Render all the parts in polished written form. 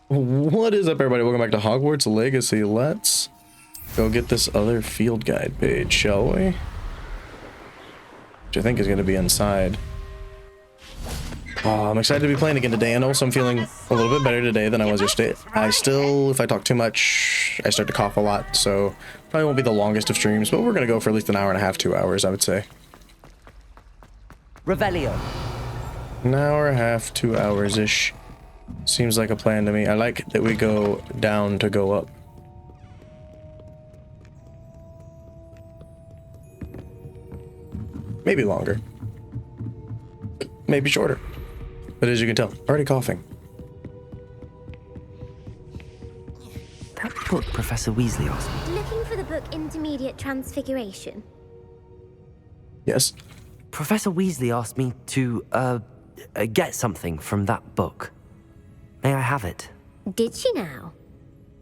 What is up, everybody? Welcome back to Hogwarts Legacy. Let's go get this other field guide page, shall we? Which I think is going to be inside. I'm excited to be playing again today, and also I'm feeling a little bit better today than I was yesterday. I still, if I talk too much, I start to cough a lot, so probably won't be the longest of streams, but we're going to go for at least an hour and a half, 2 hours, I would say. Revelio. An hour and a half, 2 hours-ish. Seems like a plan to me. I like that we go down to go up. Maybe longer. Maybe shorter. But as you can tell, already coughing. That book Professor Weasley asked me. Looking for the book Intermediate Transfiguration? Yes. Professor Weasley asked me to, get something from that book. May I have it? Did she now?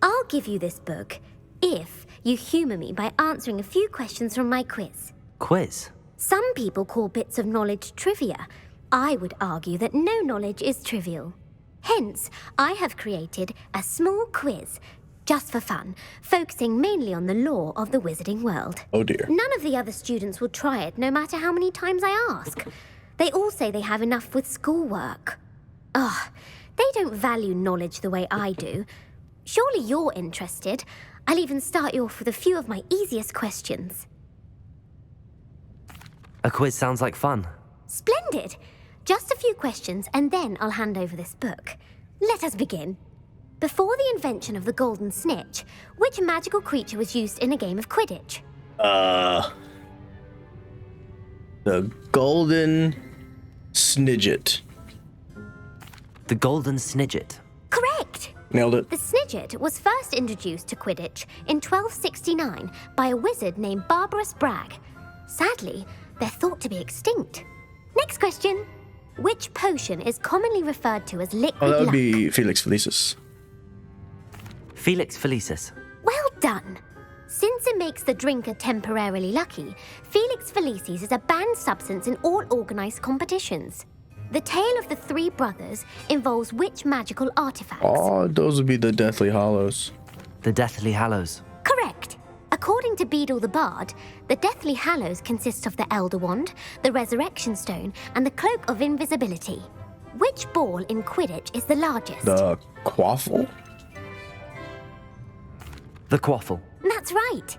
I'll give you this book if you humour me by answering a few questions from my quiz. Quiz? Some people call bits of knowledge trivia. I would argue that no knowledge is trivial. Hence, I have created a small quiz, just for fun, focusing mainly on the lore of the wizarding world. Oh dear. None of the other students will try it, no matter how many times I ask. They all say they have enough with schoolwork. Ugh. They don't value knowledge the way I do. Surely you're interested. I'll even start you off with a few of my easiest questions. A quiz sounds like fun. Splendid! Just a few questions, and then I'll hand over this book. Let us begin. Before the invention of the golden snitch, which magical creature was used in a game of Quidditch? The golden snidget. The Golden Snidget. Correct! Nailed it. The Snidget was first introduced to Quidditch in 1269 by a wizard named Barbarous Bragg. Sadly, they're thought to be extinct. Next question. Which potion is commonly referred to as liquid Oh, that would luck? be Felix Felicis. Felix Felicis. Well done. Since it makes the drinker temporarily lucky, Felix Felicis is a banned substance in all organised competitions. The tale of the three brothers involves which magical artifacts? Oh, those would be the Deathly Hallows. The Deathly Hallows. Correct. According to Beadle the Bard, the Deathly Hallows consist of the Elder Wand, the Resurrection Stone, and the Cloak of Invisibility. Which ball in Quidditch is the largest? The Quaffle? The Quaffle. That's right.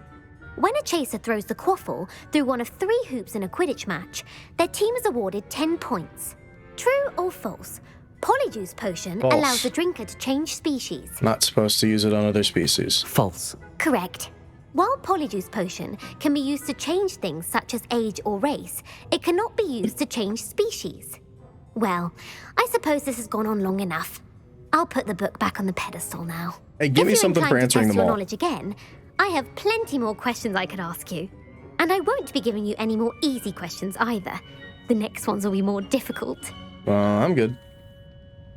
When a chaser throws the quaffle through one of 3 hoops in a Quidditch match, their team is awarded 10 points. True or false? Polyjuice potion False. allows the drinker to change species. Not supposed to use it on other species. False. Correct. While Polyjuice potion can be used to change things such as age or race, it cannot be used to change species. Well, I suppose this has gone on long enough. I'll put the book back on the pedestal now. Hey, give me something for answering them your all. knowledge again, I have plenty more questions I could ask you. And I won't be giving you any more easy questions either. The next ones will be more difficult. I'm good.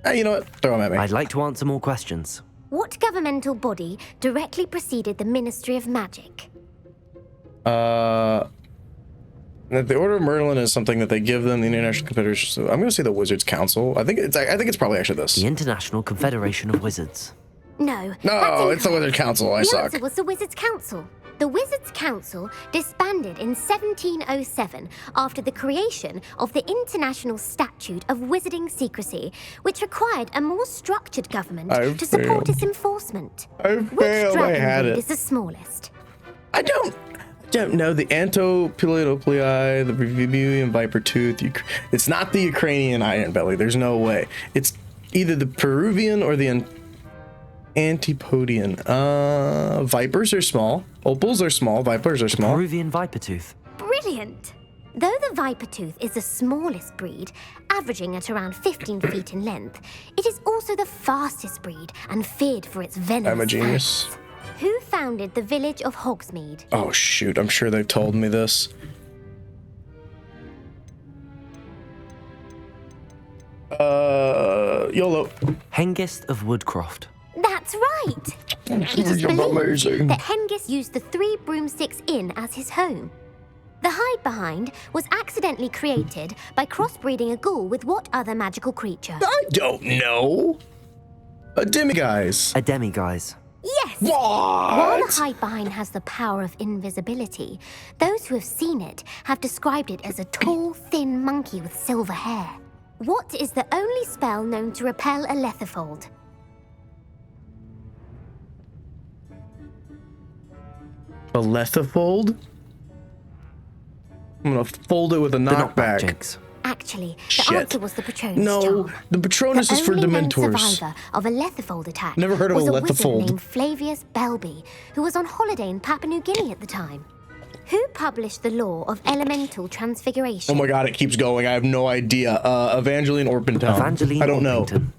Hey, you know what? Throw them at me. I'd like to answer more questions. What governmental body directly preceded the Ministry of Magic? The Order of Merlin is something that they give them, the International Confederation. So I'm going to say the Wizards Council. I think it's probably actually this. The International Confederation of Wizards. No. No, it's the Wizard Council. I The suck. answer was the Wizards Council. The Wizards Council disbanded in 1707 after the creation of the International Statute of Wizarding Secrecy, which required a more structured government to support its enforcement. Which dragon I had breed it. is the smallest? I don't know. The Antopilidoplei, the Brevivian Viper Tooth. It's not the Ukrainian Iron Belly. There's no way. It's either the Peruvian or the Antipodian. Vipers are small. Opals are small. Vipers are small. Peruvian Viper Tooth. Brilliant! Though the Viper Tooth is the smallest breed, averaging at around 15 feet in length, it is also the fastest breed and feared for its venomous I'm a genius. fangs. Who founded the village of Hogsmeade? Oh shoot! I'm sure they've told me this. YOLO. Hengist of Woodcroft. That's right! It is believed that Hengist used the 3 Broomsticks Inn as his home. The hide behind was accidentally created by crossbreeding a ghoul with what other magical creature? I don't know. A demiguise. A demiguise. Yes! What? While the hide behind has the power of invisibility, those who have seen it have described it as a tall, thin monkey with silver hair. What is the only spell known to repel a lethifold? A lethifold? I'm gonna fold it with a The knockback knockback. jinx. Actually, the Shit. answer was the Patronus No, charm. the Patronus is for The only known Dementors. survivor of a lethifold attack Never heard of was a a wizard lethifold. named Flavius Belby, who was on holiday in Papua New Guinea at the time. Who published the law of elemental transfiguration? Oh my god, it keeps going. I have no idea. Evangeline Orpington. Evangeline I don't know. Orpington.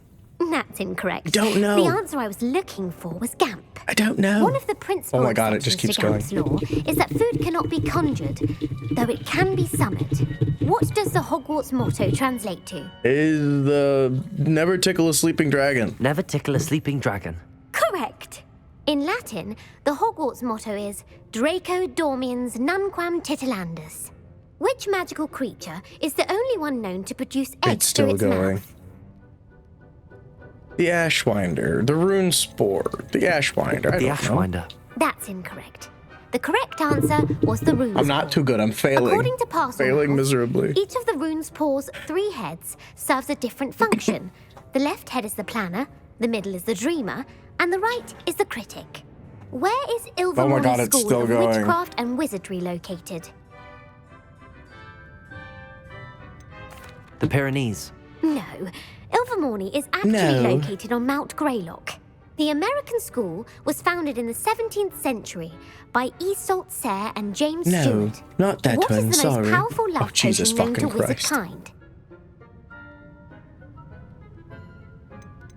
That's incorrect. I don't know. The answer I was looking for was Gamp. I don't know. One of the principal Oh my god, it just exceptions keeps to Gamp's law is that food cannot be conjured, though it can be summoned. What does the Hogwarts motto translate to? Is the never tickle a sleeping dragon. Never tickle a sleeping dragon. Correct. In Latin, the Hogwarts motto is Draco Dormiens Nunquam Titilandus. Which magical creature is the only one known to produce eggs It's still through its going. mouth? The Ashwinder, the Rune Spore, the Ashwinder. I The don't know. Ashwinder. That's incorrect. The correct answer was the rune. I'm not too good. I'm failing. According to Parcel Failing House, miserably. Each of the rune's paws' 3 heads serves a different function. The left head is the planner, the middle is the dreamer, and the right is the critic. Where is Oh my God, Ilvermorny it's School still of going. Witchcraft and Wizardry located? The Pyrenees. No, Ilvermorny is actually No. located on Mount Greylock. The American school was founded in the 17th century by Isolde Serre and James No, Stewart. not that What is one, the sorry. most powerful love Oh, Jesus potion known to fucking wizard Christ. kind?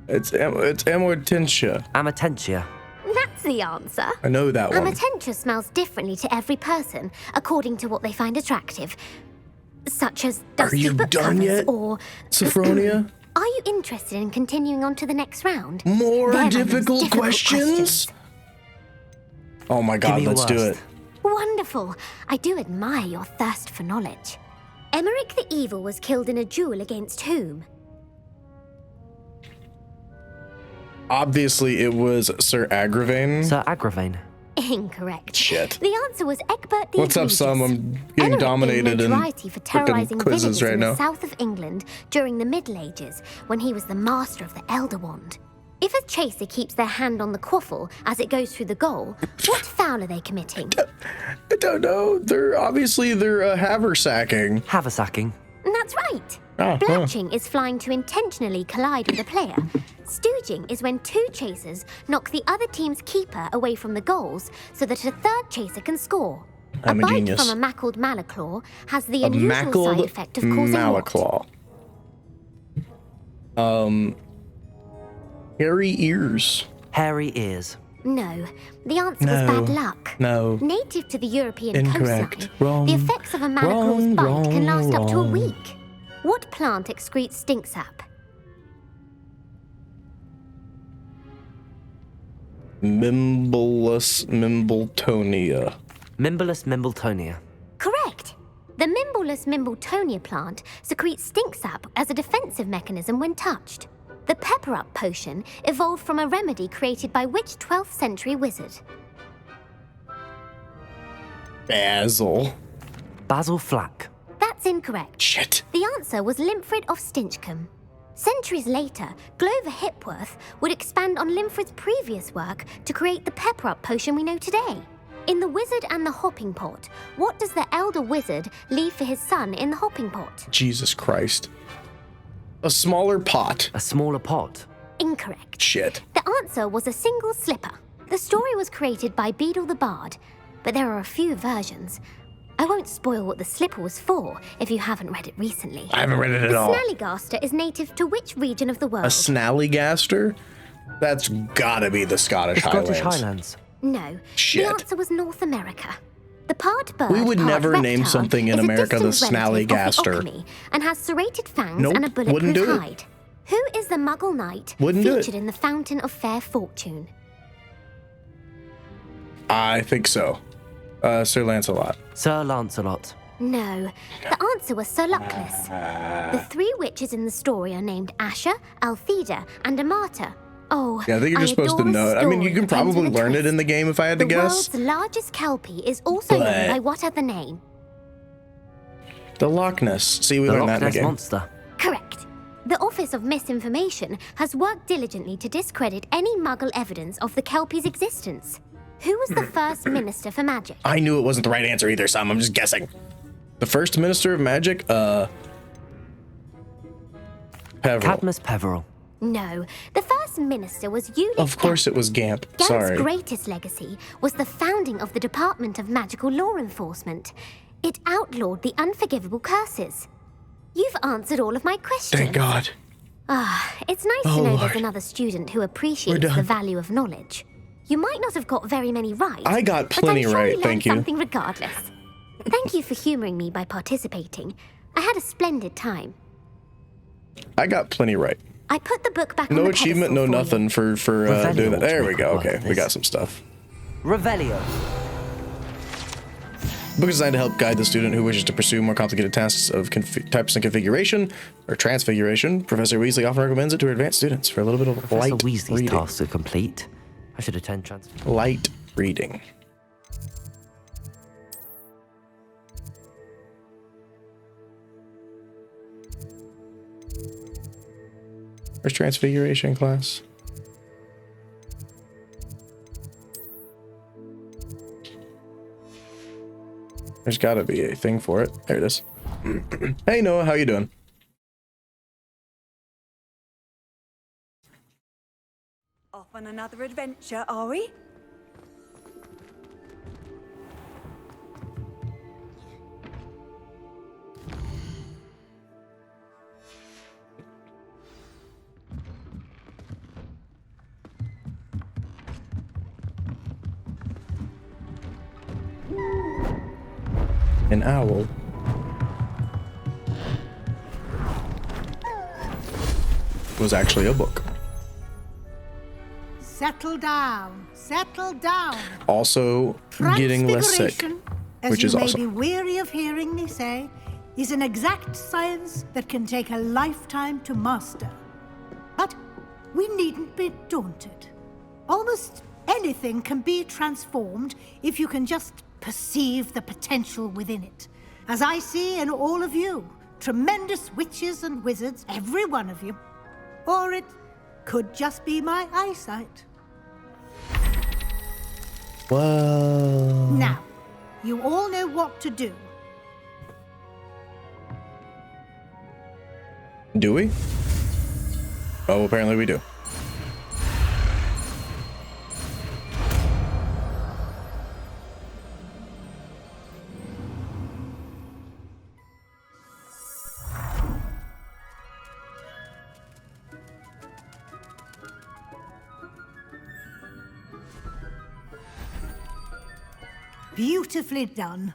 It's Amortentia. Amatentia. That's the answer. I know that one. Amatentia smells differently to every person, according to what they find attractive. Such as dusty you book done covers yet? or... Sophronia? Are you interested in continuing on to the next round? More They're the most difficult difficult questions? Oh my Give god, me your let's do worst. it. Wonderful. I do admire your thirst for knowledge. Emmerich the Evil was killed in a duel against whom? Obviously, it was Sir Agravain. Sir Agravain. Incorrect. Shit. The answer was Egbert the What's up, Egregious. Sam? I'm getting Emmerich dominated gained in notoriety for frickin' terrorizing quizzes villages right in now. the south of England during the Middle Ages, when he was the master of the Elder Wand. If a chaser keeps their hand on the quaffle as it goes through the goal, what foul are they committing? I don't know. They're haversacking. Haversacking. That's right. Ah, Blatching is flying to intentionally collide with a player. Stooging is when 2 chasers knock the other team's keeper away from the goals so that a third chaser can score. I'm a bite genius. from a mackled malaclaw has the A unusual mackled side effect of causing what? malaclaw. Hairy ears. Hairy ears. No, the answer No. was bad luck. No. Native to the European Incorrect. coastline, Wrong. the effects of a malaclaw's Wrong, bite can wrong, last up to a wrong. week. What plant excretes stink sap? Mimblus Mimbletonia. Mimblus Mimbletonia. Correct. The Mimblus Mimbletonia plant secretes stink sap as a defensive mechanism when touched. The Pepper Up potion evolved from a remedy created by which 12th century wizard? Basil. Basil Flack. That's incorrect. Shit. The answer was Limfrid of Stinchcombe. Centuries later, Glover Hipworth would expand on Limfrid's previous work to create the Pepper Up potion we know today. In The Wizard and the Hopping Pot, what does the elder wizard leave for his son in the hopping pot? Jesus Christ. A smaller pot. A smaller pot. Incorrect. Shit. The answer was a single slipper. The story was created by Beadle the Bard, but there are a few versions. I won't spoil what the slipper was for if you haven't read it recently. I haven't read it at The all. Snallygaster is native to which region of the world? A snallygaster? That's gotta be the Scottish The Highlands. Scottish Highlands. No. Shit. The answer was North America. The part bird, We would part never reptile name something in is a America the distant relative of snallygaster. the Occamy and has serrated fangs Nope, and a wouldn't bulletproof do it. hide. Who is the Muggle knight Wouldn't do it. featured in the Fountain of Fair Fortune? I think so. Sir Lancelot. Sir Lancelot. No, the answer was so luckless. The three witches in the story are named Asher, Altheda, and Amata. Oh, Yeah, I think you're just supposed to adore know. the I mean, you story can that ends probably with a learn it twist. in the game if I had to The guess. world's largest kelpie is also known But- by what other name? The Loch Ness. See, we The learned Loch that in the Ness game. Monster. Correct. The Office of Misinformation has worked diligently to discredit any Muggle evidence of the kelpie's existence. Who was the first Minister for Magic? I knew it wasn't the right answer either, Sam. I'm just guessing. The first Minister of Magic? Peveril. Cadmus Peveril. No, the first minister was Ulysses. Of course it was Gamp. Gamp's Sorry. greatest legacy was the founding of the Department of Magical Law Enforcement. It outlawed the unforgivable curses. You've answered all of my questions. Thank God. It's nice Oh, to know Lord. there's another student who appreciates We're done. the value of knowledge. You might not have got very many right. I got but plenty I'm sure right, you learned thank you. something regardless. Thank you for humoring me by participating. I had a splendid time. I got plenty right. I put the book back on No the achievement, no pedestal for you. nothing for Revelio doing that. ought to There we make go. a point Okay, of we this. got some stuff. Revelio. Book is designed to help guide the student who wishes to pursue more complicated tasks of types and configuration or transfiguration. Professor Weasley often recommends it to advanced students for a little bit of Professor light Weasley's reading. tasks are complete. I should attend transfer. Light reading. Where's transfiguration class? There's gotta be a thing for it. There it is. Hey Noah, how you doing? Off on another adventure, are we? An owl. Was actually a book. Settle down. Settle down. Also getting less sick, Transfiguration, as which you is may awesome. be weary of hearing me say, is an exact science that can take a lifetime to master. But we needn't be daunted. Almost anything can be transformed if you can just perceive the potential within it. As I see in all of you, tremendous witches and wizards, every one of you. Or it could just be my eyesight. Whoa. Now, you all know what to do. Do we? Oh, apparently we do. Beautifully done.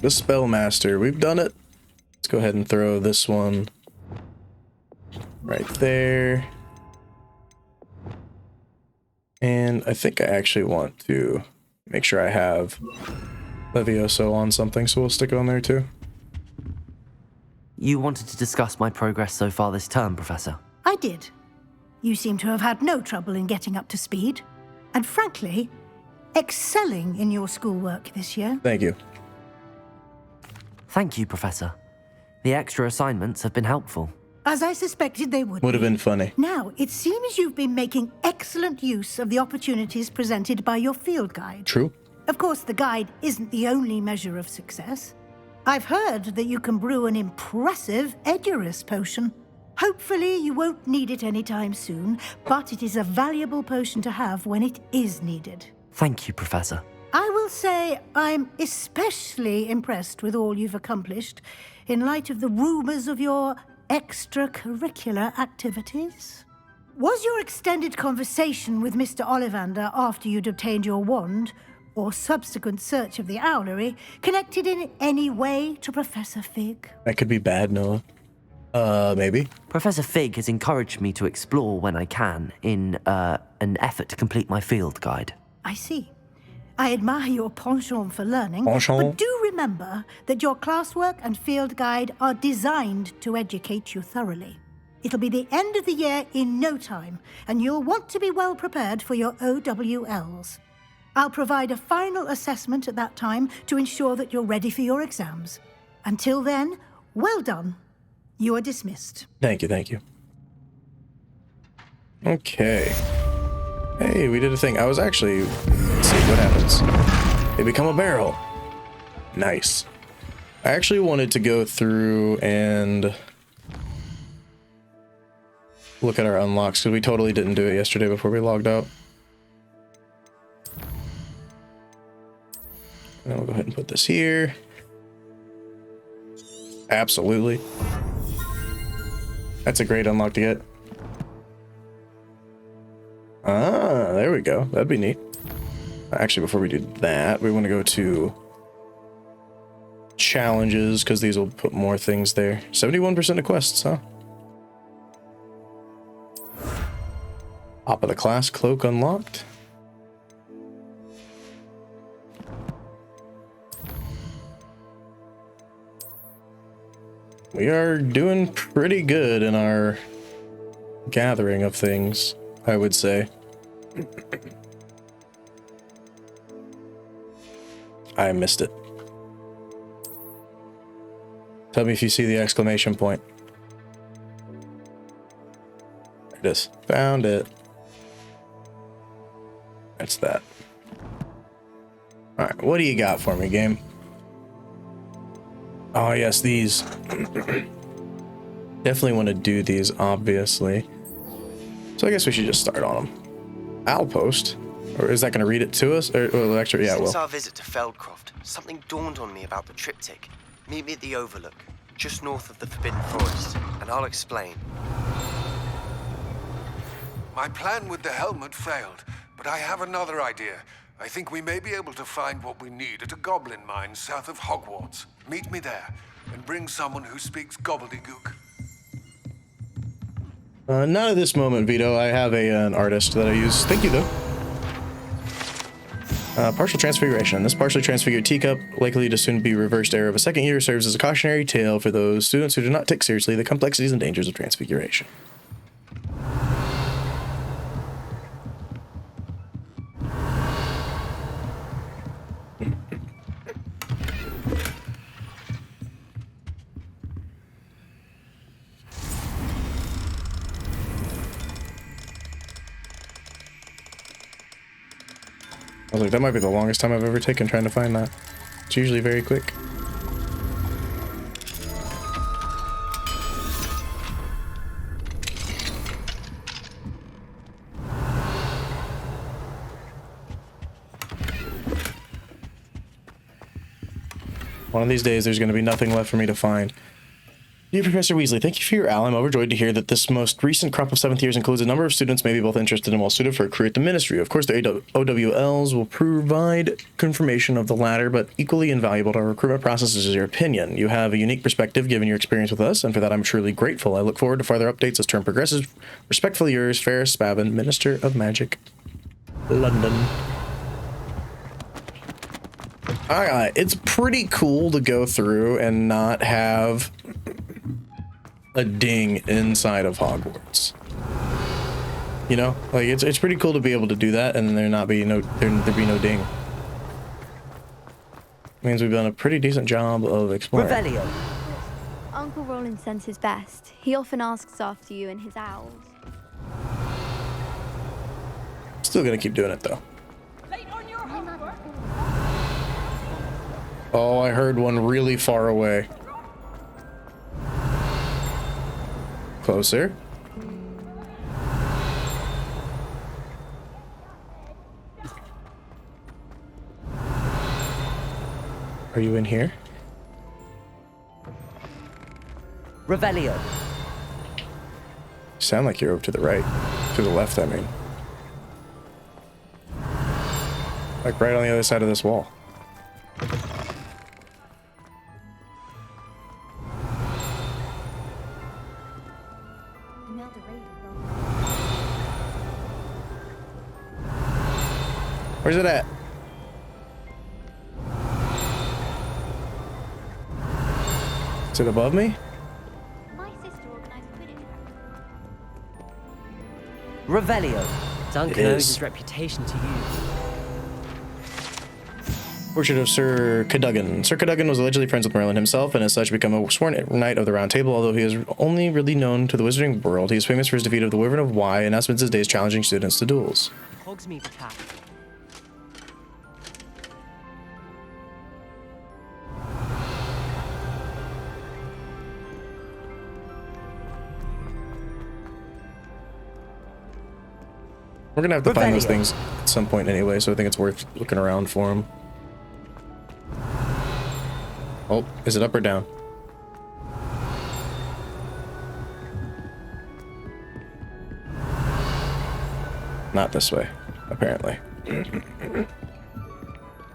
The Spellmaster, we've done it. Let's go ahead and throw this one right there. And I think I actually want to make sure I have Levioso on something, so we'll stick it on there too. You wanted to discuss my progress so far this term, Professor. I did. You seem to have had no trouble in getting up to speed. And frankly, excelling in your schoolwork this year. Thank you. Thank you, Professor. The extra assignments have been helpful. As I suspected they would Would have be. been funny. Now, it seems you've been making excellent use of the opportunities presented by your field guide. True. Of course, the guide isn't the only measure of success. I've heard that you can brew an impressive Edurus potion. Hopefully, you won't need it anytime soon, but it is a valuable potion to have when it is needed. Thank you, Professor. I will say I'm especially impressed with all you've accomplished in light of the rumors of your extracurricular activities. Was your extended conversation with Mr. Ollivander after you'd obtained your wand, or subsequent search of the owlery, connected in any way to Professor Fig? That could be bad, Noah. Maybe. Professor Fig has encouraged me to explore when I can in an effort to complete my field guide. I see. I admire your penchant for learning, Penchant? but do remember that your classwork and field guide are designed to educate you thoroughly. It'll be the end of the year in no time, and you'll want to be well prepared for your OWLs. I'll provide a final assessment at that time to ensure that you're ready for your exams. Until then, well done. You are dismissed. Thank you, thank you. Okay. Hey, we did a thing. I was actually... Let's see what happens. They become a barrel. Nice. I actually wanted to go through and look at our unlocks, because we totally didn't do it yesterday before we logged out. And we'll go ahead and put this here. Absolutely. That's a great unlock to get. Ah, there we go. That'd be neat. Actually, before we do that, we want to go to challenges, because these will put more things there. 71% of quests, huh? Top of the class cloak unlocked. We are doing pretty good in our gathering of things, I would say. I missed it. Tell me if you see the exclamation point. There it is. Found it. That's that. Alright, what do you got for me, game? Oh, yes, these. Definitely want to do these, obviously. So I guess we should just start on them. Outpost? Or is that going to read it to us? Or, well, actually, yeah, Since well. our visit to Feldcroft, something dawned on me about the triptych. Meet me at the Overlook, just north of the Forbidden Forest, and I'll explain. My plan with the helmet failed, but I have another idea. I think we may be able to find what we need at a goblin mine south of Hogwarts. Meet me there, and bring someone who speaks gobbledygook. Not at this moment, Vito. I have an artist that I use. Thank you, though. Partial transfiguration. This partially transfigured teacup, likely to soon be reversed error of a second year, serves as a cautionary tale for those students who do not take seriously the complexities and dangers of transfiguration. I was like, that might be the longest time I've ever taken trying to find that. It's usually very quick. One of these days, there's going to be nothing left for me to find. Dear Professor Weasley, thank you for your ally. I'm overjoyed to hear that this most recent crop of 7th years includes a number of students maybe both interested and well-suited for a career at the Ministry. Of course, the OWLs will provide confirmation of the latter, but equally invaluable to our recruitment process is your opinion. You have a unique perspective given your experience with us, and for that I'm truly grateful. I look forward to further updates as term progresses. Respectfully yours, Ferris Spavin, Minister of Magic, London. Alright, it's pretty cool to go through and not have a ding inside of Hogwarts. You know, like it's pretty cool to be able to do that and there be no ding. Means we've done a pretty decent job of exploring. Revelio. Uncle Roland sends his best. He often asks after you and his owls. Still gonna keep doing it though. Oh, I heard one really far away. Closer. Are you in here? Revelio. Sound like you're over to the right. To the left, I mean. Like right on the other side of this wall. Or Where's it at? Is it above me? My sister organised Quidditch. Revelio. Duncan It owes is. his reputation to you. Portrait of Sir Cadogan. Sir Cadogan was allegedly friends with Merlin himself, and as such become a sworn knight of the Round Table. Although he is only really known to the wizarding world, he is famous for his defeat of the Wyvern of Wye and now spends his days challenging students to duels. Hogsmeade attack. We're gonna have to find those Revelio. things at some point anyway, so I think it's worth looking around for them. Oh, is it up or down? Not this way, apparently.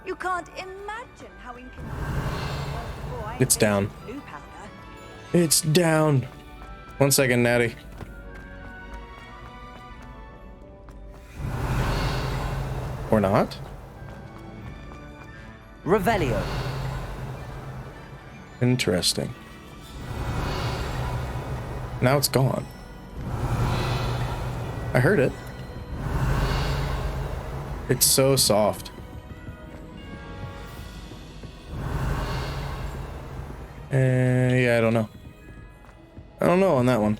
You can't imagine how inconvenient. It's down. Blue powder. It's down. 1 second, Natty. Or not? Revelio. Interesting. Now it's gone. I heard it. It's so soft. Yeah, I don't know. I don't know on that one.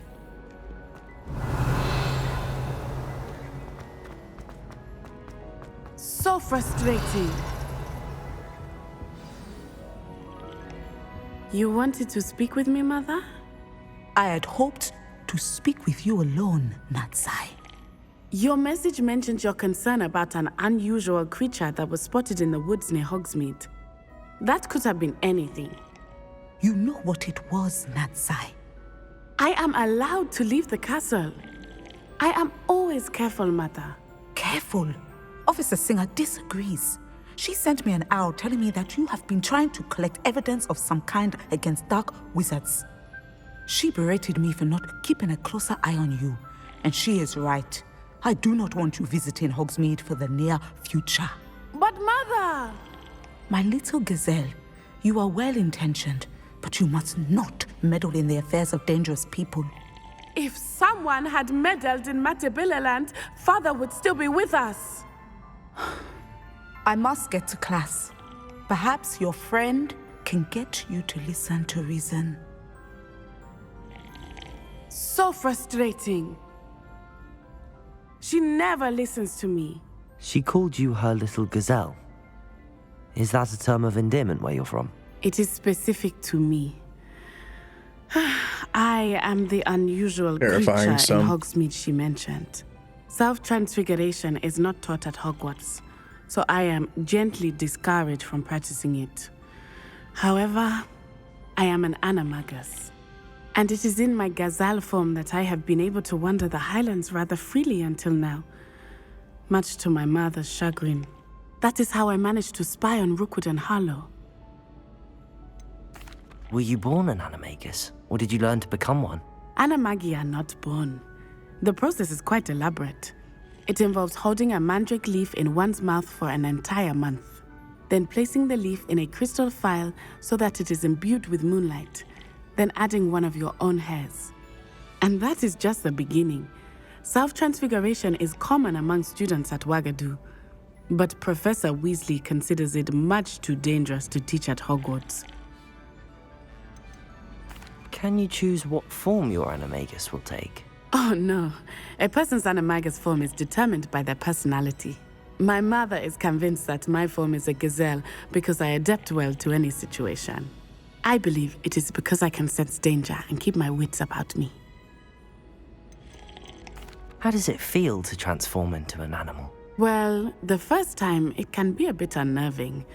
So frustrating. You wanted to speak with me, Mother? I had hoped to speak with you alone, Natsai. Your message mentioned your concern about an unusual creature that was spotted in the woods near Hogsmeade. That could have been anything. You know what it was, Natsai. I am allowed to leave the castle. I am always careful, Mother. Careful. Officer Singer disagrees. She sent me an owl telling me that you have been trying to collect evidence of some kind against dark wizards. She berated me for not keeping a closer eye on you, and she is right. I do not want you visiting Hogsmeade for the near future. But Mother! My little gazelle, you are well-intentioned, but you must not meddle in the affairs of dangerous people. If someone had meddled in Matabeleland, Father would still be with us. I must get to class. Perhaps your friend can get you to listen to reason. So frustrating. She never listens to me. She called you her little gazelle. Is that a term of endearment where you're from? It is specific to me. I am the unusual Terrifying creature some. in Hogsmeade she mentioned. Self-transfiguration is not taught at Hogwarts, so I am gently discouraged from practicing it. However, I am an animagus, and it is in my gazelle form that I have been able to wander the Highlands rather freely until now, much to my mother's chagrin. That is how I managed to spy on Rookwood and Harlow. Were you born an animagus, or did you learn to become one? Animagi are not born. The process is quite elaborate. It involves holding a mandrake leaf in one's mouth for an entire month, then placing the leaf in a crystal phial so that it is imbued with moonlight, then adding one of your own hairs. And that is just the beginning. Self-transfiguration is common among students at Wagadu, but Professor Weasley considers it much too dangerous to teach at Hogwarts. Can you choose what form your animagus will take? Oh no, a person's animagus form is determined by their personality. My mother is convinced that my form is a gazelle because I adapt well to any situation. I believe it is because I can sense danger and keep my wits about me. How does it feel to transform into an animal? Well, the first time it can be a bit unnerving.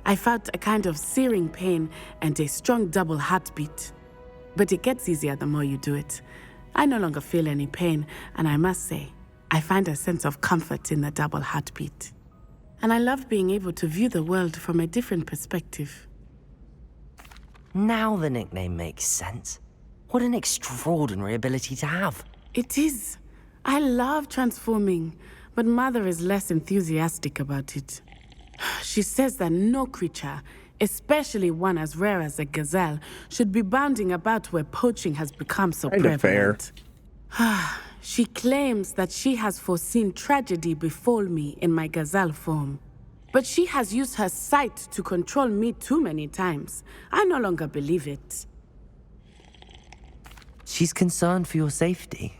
I felt a kind of searing pain and a strong double heartbeat. But it gets easier the more you do it. I no longer feel any pain, and I must say, I find a sense of comfort in the double heartbeat. And I love being able to view the world from a different perspective. Now the nickname makes sense. What an extraordinary ability to have. It is. I love transforming, but Mother is less enthusiastic about it. She says that no creature, especially one as rare as a gazelle, should be bounding about where poaching has become so prevalent. She claims that she has foreseen tragedy befall me in my gazelle form. But she has used her sight to control me too many times. I no longer believe it. She's concerned for your safety.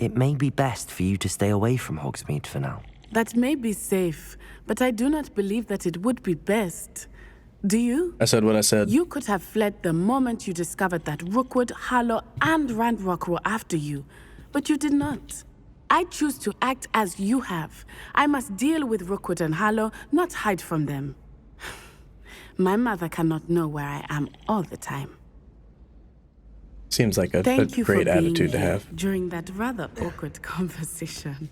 It may be best for you to stay away from Hogsmeade for now. That may be safe, but I do not believe that it would be best. Do you? I said what I said. You could have fled the moment you discovered that Rookwood, Harlow, and Ranrock were after you, but you did not. I choose to act as you have. I must deal with Rookwood and Harlow, not hide from them. My mother cannot know where I am all the time. Seems like a Thank you great for being attitude to here have. during that rather awkward conversation.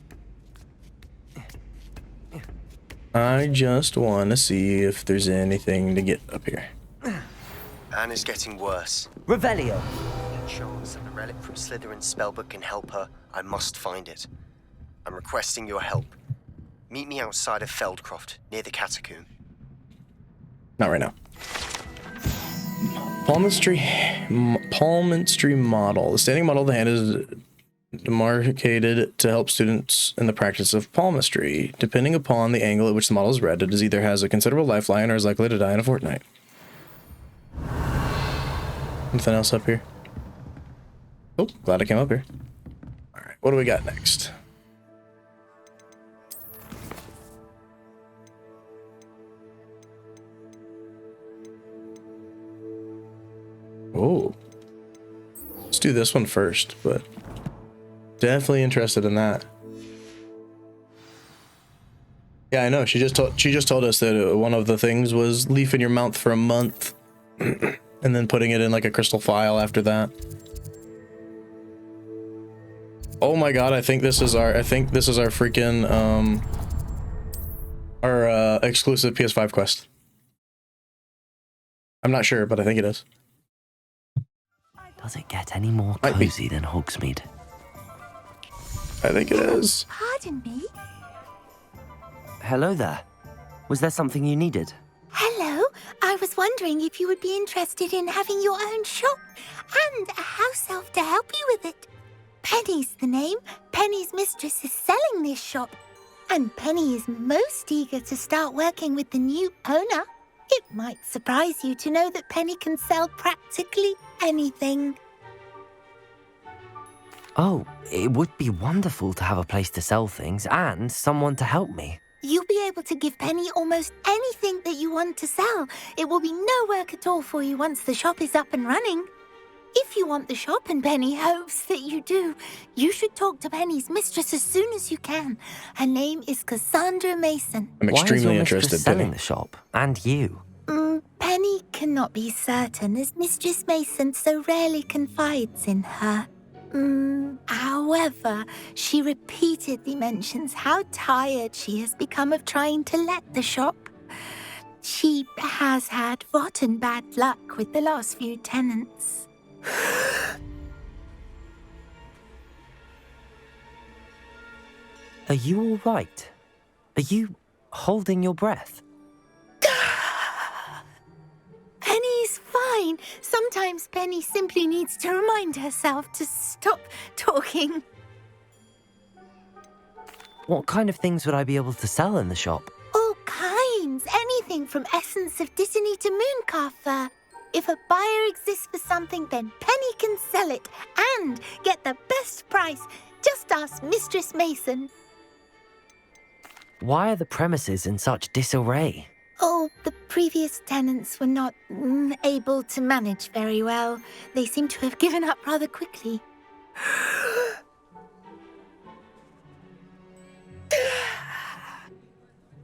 I just want to see if there's anything to get up here. Anne is getting worse. Revelio. Chance that the relic from Slytherin's spellbook can help her, I must find it. I'm requesting your help. Meet me outside of Feldcroft, near the catacomb. Not right now. Palmistry model. The standing model of the hand is demarcated to help students in the practice of palmistry. Depending upon the angle at which the model is read, it is either has a considerable lifeline or is likely to die in a fortnight. Anything else up here? Oh, glad I came up here. All right, what do we got next? Oh, let's do this one first, but definitely interested in that. Yeah, I know. She just told us that one of the things was leafing your mouth for a month, and then putting it in like a crystal vial after that. Oh my god! I think this is our freaking our exclusive PS5 quest. I'm not sure, but I think it is. Does it get any more cozy than Hogsmeade? I think it is. Pardon me? Hello there. Was there something you needed? Hello. I was wondering if you would be interested in having your own shop and a house elf to help you with it. Penny's the name. Penny's mistress is selling this shop. And Penny is most eager to start working with the new owner. It might surprise you to know that Penny can sell practically anything. Oh, it would be wonderful to have a place to sell things and someone to help me. You'll be able to give Penny almost anything that you want to sell. It will be no work at all for you once the shop is up and running. If you want the shop, and Penny hopes that you do, you should talk to Penny's mistress as soon as you can. Her name is Cassandra Mason. I'm extremely interested, selling Penny. the shop, and you. Penny cannot be certain, as Mistress Mason so rarely confides in her. However, she repeatedly mentions how tired she has become of trying to let the shop. She has had rotten bad luck with the last few tenants. Are you all right? Are you holding your breath? Penny's fine. Sometimes Penny simply needs to remind herself to stop talking. What kind of things would I be able to sell in the shop? All kinds. Anything from essence of Dittany to Mooncar fur. If a buyer exists for something, then Penny can sell it and get the best price. Just ask Mistress Mason. Why are the premises in such disarray? Oh, the previous tenants were not able to manage very well. They seem to have given up rather quickly.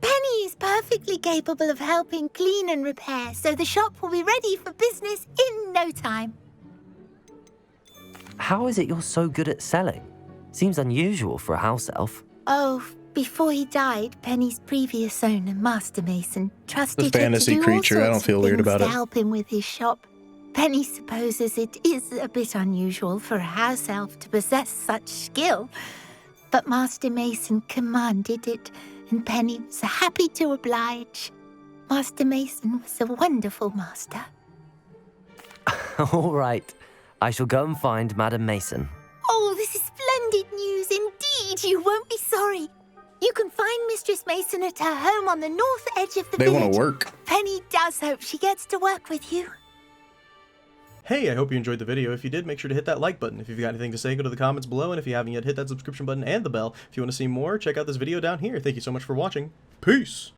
Penny is perfectly capable of helping clean and repair, so the shop will be ready for business in no time. How is it you're so good at selling? Seems unusual for a house elf. Oh, before he died, Penny's previous owner, Master Mason, trusted The her fantasy to do creature, all I don't sorts feel of weird things about to it. help him with his shop. Penny supposes it is a bit unusual for a house elf to possess such skill. but Master Mason commanded it, and Penny was happy to oblige. Master Mason was a wonderful master. All right. I shall go and find Madam Mason. Oh, this is splendid news indeed. You won't be sorry. You can find Mistress Mason at her home on the north edge of the They village. want to work. Penny does hope she gets to work with you. Hey, I hope you enjoyed the video. If you did, make sure to hit that like button. If you've got anything to say, go to the comments below. And if you haven't yet, hit that subscription button and the bell. If you want to see more, check out this video down here. Thank you so much for watching. Peace!